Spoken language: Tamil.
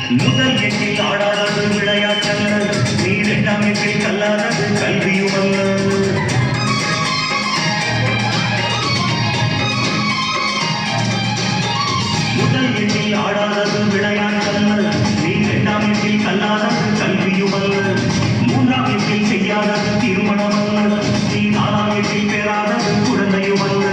முதல் எட்டில் ஆடாதது விளையாட்டல்ல, நீ இரண்டாம் எட்டில் கல்லாதது கல்வியுமல்ல. முதல் எட்டில் ஆடாதது விளையாட்டல்ல, நீ இரண்டாம் எட்டில் கல்லாதது கல்வியுமல்ல. மூன்றாம் எட்டில் செய்யாதது திருமணமல்ல, நீ நாலாம் எட்டில் பெறாதது குழந்தையுமல்ல.